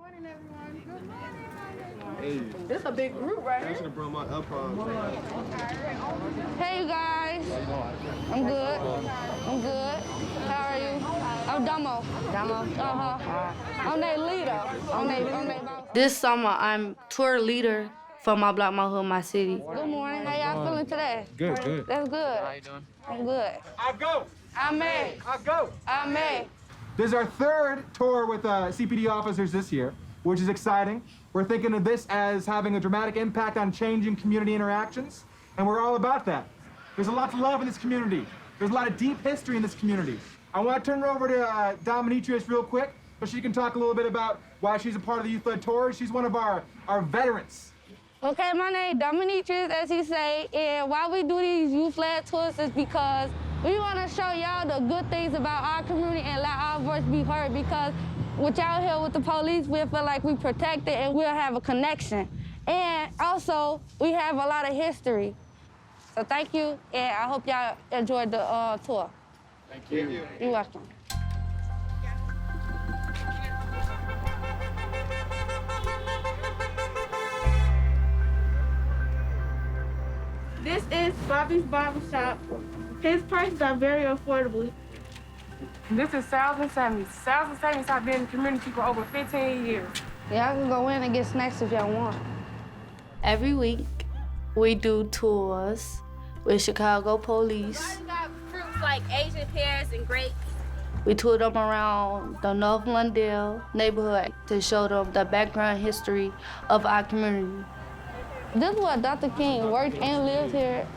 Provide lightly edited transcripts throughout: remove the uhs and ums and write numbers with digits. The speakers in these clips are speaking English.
Morning, everyone. Good morning. Hey. This is a big group right I here. should have brought my AirPods. Hey, you guys. I'm good. I'm good. How are you? I'm Domo. I'm their leader. I'm their boss. This summer, I'm tour leader for my block, my hood, my city. Good morning. How y'all feeling today? Good. That's good. How you doing? I'm good. I go. I'm May. I go. I'm May. This is our third tour with CPD officers this year, which is exciting. We're thinking of this as having a dramatic impact on changing community interactions, and we're all about that. There's a lot to love in this community. There's a lot of deep history in this community. I want to turn it over to Dominetrius real quick, so she can talk a little bit about why she's a part of the youth-led tour. She's one of our veterans. Okay, my name is Dominetrius, as he say, and why we do these youth-led tours is because we want to show y'all the good things about our community and let our voice be heard, because with y'all here with the police, we'll feel like we protected and we'll have a connection. And also, we have a lot of history. So thank you, and I hope y'all enjoyed the tour. Thank you. You're welcome. This is Bobby's Barber Shop. His prices are very affordable. This is Sal's and Sammy's. Sal's and Sammy's have been in the community for over 15 years. Y'all can go in and get snacks if y'all want. Every week, we do tours with Chicago police. We got fruits like Asian pears and grapes. We tour them around the North Lundale neighborhood to show them the background history of our community. This is where Dr. King worked and lived here.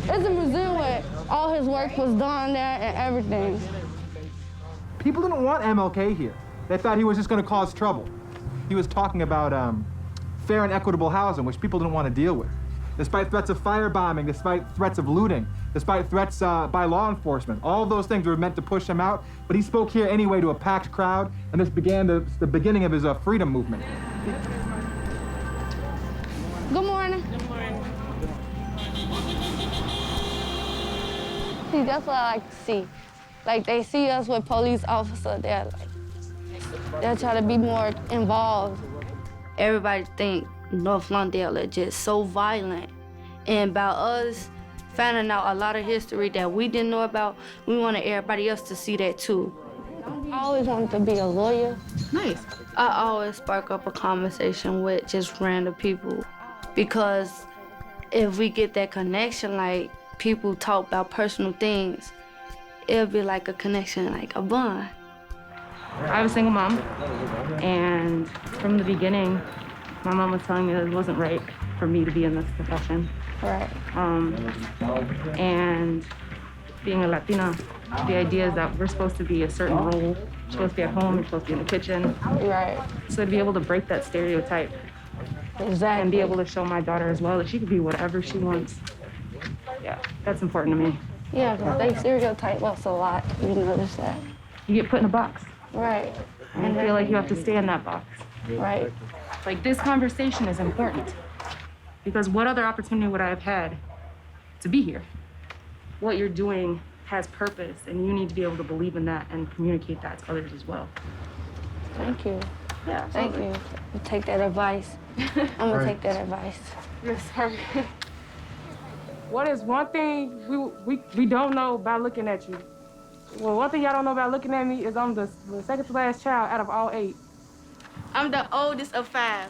It's a museum where all his work was done there and everything. People didn't want MLK here. They thought he was just going to cause trouble. He was talking about fair and equitable housing, which people didn't want to deal with. Despite threats of firebombing, despite threats of looting, despite threats by law enforcement, all of those things were meant to push him out, but he spoke here anyway to a packed crowd, and this began the beginning of his freedom movement. Good morning. Good morning. See, that's what I like to see. Like, they see us with police officers, they'll try to be more involved. Everybody think North Lundale is just so violent. And about us finding out a lot of history that we didn't know about, we wanted everybody else to see that too. I always wanted to be a lawyer. Nice. I always spark up a conversation with just random people, because if we get that connection, like people talk about personal things, it'll be like a connection, like a bond. I was a single mom, and from the beginning, my mom was telling me that it wasn't right for me to be in this profession. Right. And being a Latina, the idea is that we're supposed to be a certain role. You're supposed to be at home, you're supposed to be in the kitchen. Right. So to be able to break that stereotype Exactly. and be able to show my daughter as well that she could be whatever she wants. Yeah, that's important to me. Yeah, because they stereotype us a lot. You notice that. You get put in a box, Right. and you feel like you have to stay in that box. Right. Like, this conversation is important, because what other opportunity would I have had to be here? What you're doing has purpose, and you need to be able to believe in that and communicate that to others as well. Thank you. Yeah, Thank you. I'll take that advice. I'm going to take that advice. Yes, sir. What is one thing we don't know by looking at you? Well, one thing y'all don't know about looking at me is I'm the second to last child out of all 8. I'm the oldest of 5.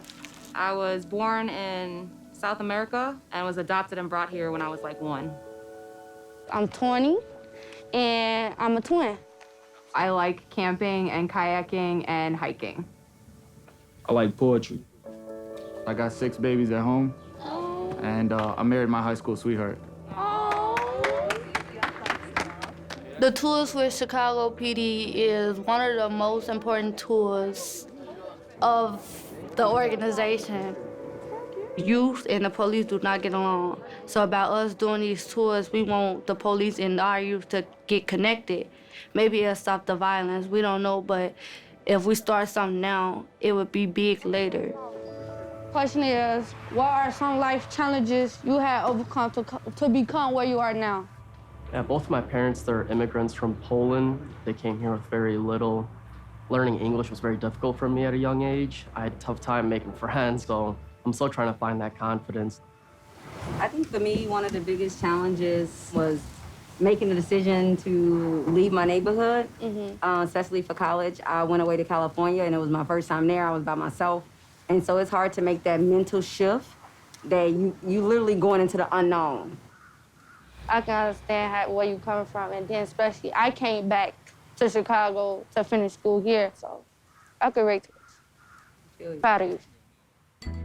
I was born in South America and was adopted and brought here when I was like 1. I'm 20, and I'm a twin. I like camping and kayaking and hiking. I like poetry. I got 6 babies at home, and I married my high school sweetheart. The tours with Chicago PD is one of the most important tours of the organization. Youth and the police do not get along. So about us doing these tours, we want the police and our youth to get connected. Maybe it'll stop the violence, we don't know, but if we start something now, it would be big later. Question is, what are some life challenges you had overcome to become where you are now? Yeah, both of my parents, they're immigrants from Poland. They came here with very little. Learning English was very difficult for me at a young age. I had a tough time making friends, so I'm still trying to find that confidence. I think for me, one of the biggest challenges was making the decision to leave my neighborhood, especially for college. I went away to California, and it was my first time there. I was by myself. And so it's hard to make that mental shift that you literally going into the unknown. I can understand where you're coming from, and then especially I came back to Chicago to finish school here, so I could relate to this. Proud of you.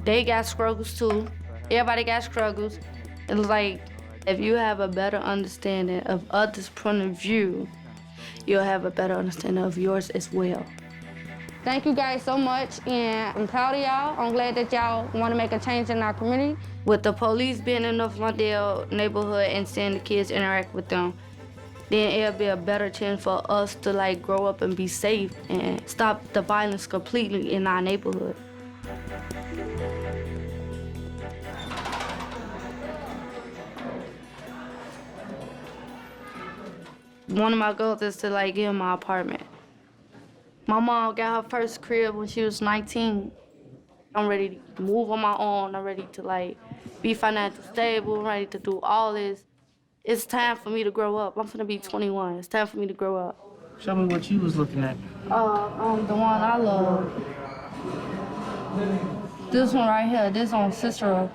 They got struggles too. Everybody got struggles. It's like if you have a better understanding of others' point of view, you'll have a better understanding of yours as well. Thank you guys so much, and I'm proud of y'all. I'm glad that y'all want to make a change in our community. With the police being in North Lawndale neighborhood and seeing the kids interact with them, then it'll be a better chance for us to like grow up and be safe and stop the violence completely in our neighborhood. One of my goals is to like get in my apartment. My mom got her first crib when she was 19. I'm ready to move on my own. I'm ready to like be financially stable. I'm ready to do all this. It's time for me to grow up. I'm gonna be 21. It's time for me to grow up. Show me what you was looking at. The one I love. This one right here. This on Cicero.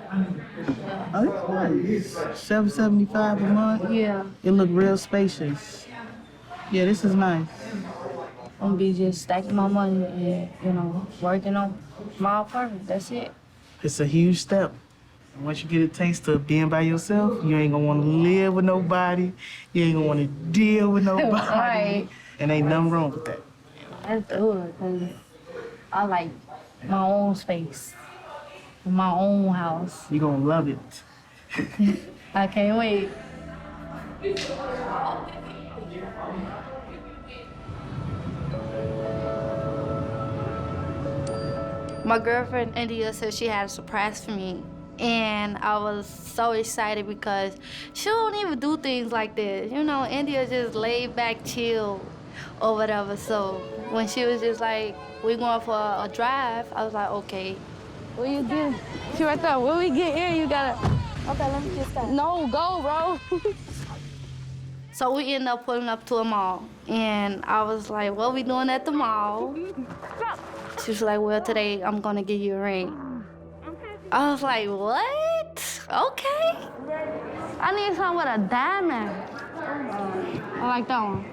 Oh, it's nice. $7.75 a month. Yeah. It look real spacious. Yeah, this is nice. I'm gonna be just stacking my money and, you know, working on my apartment. That's it. It's a huge step. Once you get a taste of being by yourself, you ain't gonna want to live with nobody. You ain't gonna want to deal with nobody. Right. And ain't nothing wrong with that. That's good, because I like my own space, my own house. You gonna love it. I can't wait. My girlfriend, India, said she had a surprise for me. And I was so excited because she don't even do things like this. You know, India just laid back, chill, or whatever. So when she was just like, we going for a drive, I was like, okay. Where you get? She right there. When we get here, you gotta. Okay, let me just stop. No, go, bro. So we ended up pulling up to a mall. And I was like, what we doing at the mall? She was like, well, today I'm gonna give you a ring. I was like, what? Okay. I need something with a diamond. I like that one.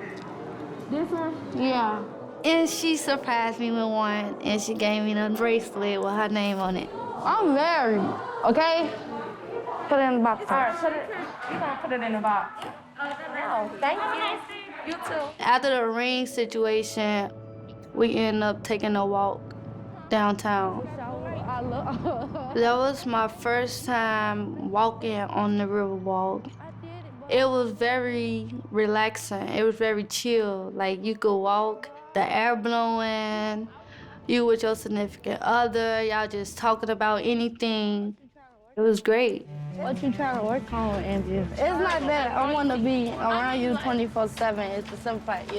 This one? Yeah. And she surprised me with one, and she gave me a bracelet with her name on it. I'm married, okay? Put it in the box. All right, you're gonna put it in the box. Oh, thank you. You too. After the ring situation, we ended up taking a walk downtown. That was my first time walking on the Riverwalk. It was very relaxing. It was very chill. Like you could walk, the air blowing, you with your significant other, y'all just talking about anything. It was great. What you trying to work on, Angie? It's not that I want to be around you 24/7. It's the simple fact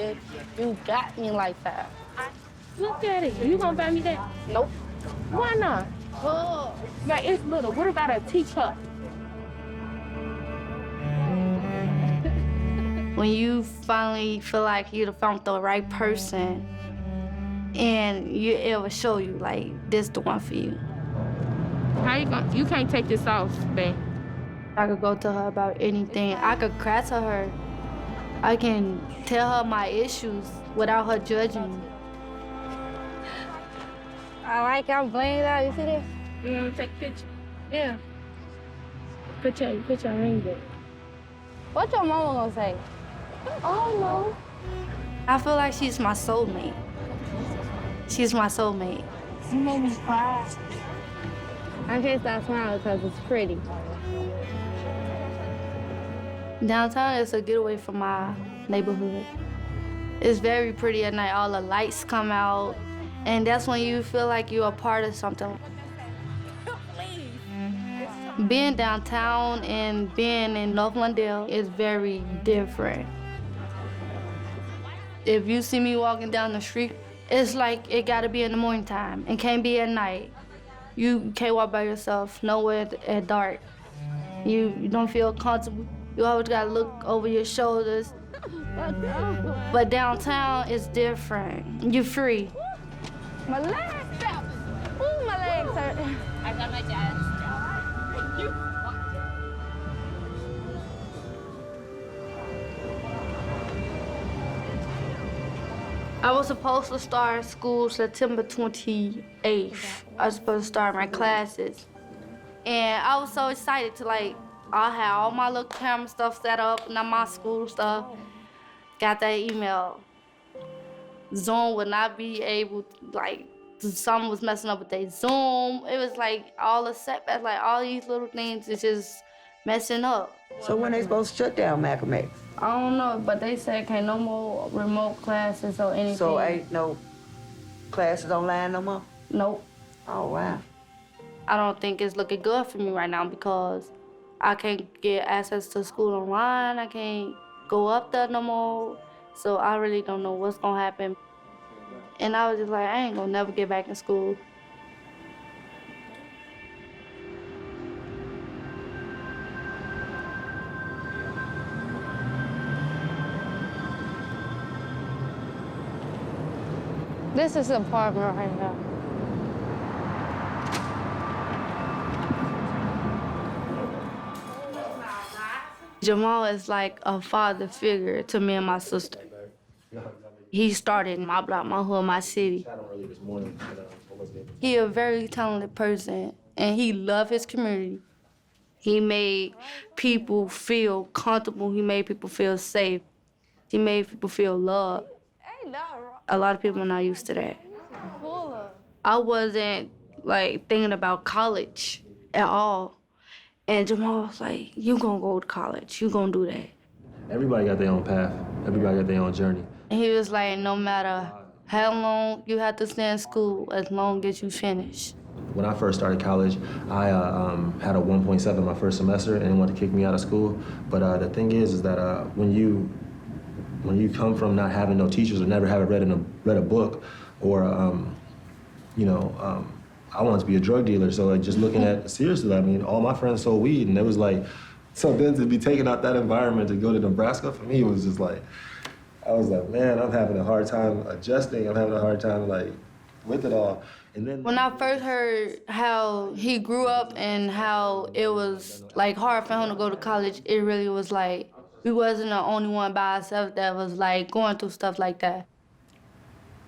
you got me like that. Look at it. You gonna buy me that? Nope. Why not? Oh. Like, it's little. What about a teacup? When you finally feel like you found the right person and it will show you like this the one for you. How you gonna? You can't take this off, babe. I could go to her about anything. I could cry to her. I can tell her my issues without her judging me. I like I'm playing it out. You see this? You wanna take a picture? Yeah. Put your ring there. What your mama gonna say? Oh no. I feel like she's my soulmate. She's my soulmate. You made me cry. I can't stop smiling because it's pretty. Downtown is a getaway from my neighborhood. It's very pretty at night. All the lights come out, and that's when you feel like you're a part of something. Being downtown and being in North Lawndale is very different. If you see me walking down the street, It's like it gotta be in the morning time. It can't be at night. You can't walk by yourself nowhere at dark. You don't feel comfortable. You always gotta look over your shoulders. But downtown is different. You're free. My legs step. Ooh, my legs hurt. I got my dad's. I was supposed to start school September 28th. I was supposed to start my classes. And I was so excited to I had all my little camera stuff set up and my school stuff. Got that email. Zoom would not be able to, something was messing up with their Zoom. It was all the setbacks, all these little things is just messing up. So when they supposed to shut down Malcolm X? I don't know, but they said can't no more remote classes or anything. So ain't no classes online no more? Nope. Oh, wow. I don't think it's looking good for me right now because I can't get access to school online. I can't go up there no more. So I really don't know what's gonna happen. And I was just like, I ain't gonna never get back in school. This is the apartment right now. Jamal is like a father figure to me and my sister. He started my block, my hood, my city. He a very talented person, and he loved his community. He made people feel comfortable. He made people feel safe. He made people feel loved. A lot of people are not used to that. I wasn't thinking about college at all. And Jamal was like, you gonna go to college, you gonna do that. Everybody got their own path. Everybody got their own journey. And he was like, no matter how long you have to stay in school, as long as you finish. When I first started college, I had a 1.7 my first semester and they wanted to kick me out of school. But the thing is that when you come from not having no teachers or never having read a book, or I wanted to be a drug dealer, so just looking at seriously, I mean, all my friends sold weed, and it was like, so then to be taken out that environment to go to Nebraska for me was just like, I was like, man, I'm having a hard time adjusting. I'm having a hard time with it all. And then when I first heard how he grew up and how it was hard for him to go to college, it really was we wasn't the only one by ourselves that was going through stuff like that.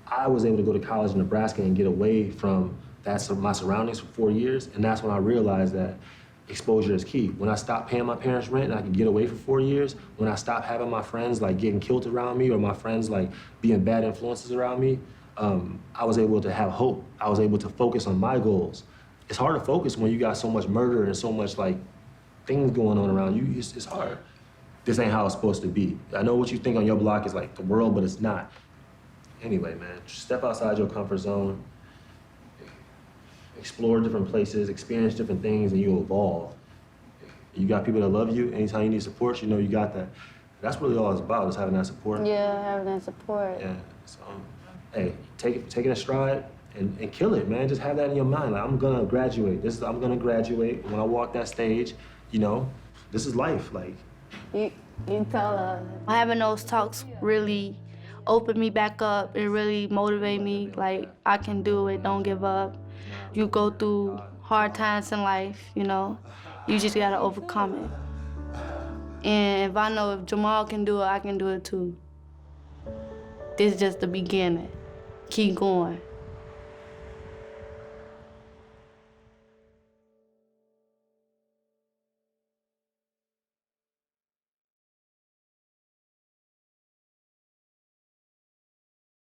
I was able to go to college in Nebraska and get away from my surroundings for 4 years, and that's when I realized that exposure is key. When I stopped paying my parents' rent and I could get away for 4 years, when I stopped having my friends getting killed around me or my friends being bad influences around me, I was able to have hope. I was able to focus on my goals. It's hard to focus when you got so much murder and so much things going on around you. It's hard. This ain't how it's supposed to be. I know what you think on your block is the world, but it's not. Anyway, man, just step outside your comfort zone. Explore different places, experience different things, and you'll evolve. You got people that love you. Anytime you need support, you know you got that. That's really all it's about, is having that support. Yeah, having that support. Yeah, so, hey, take it in stride and kill it, man. Just have that in your mind. I'm gonna graduate. I'm gonna graduate. When I walk that stage, this is life. You tell her. Having those talks really opened me back up. It really motivated me. I can do it. Don't give up. You go through hard times in life, you just gotta overcome it. And if I know if Jamal can do it, I can do it too. This is just the beginning. Keep going.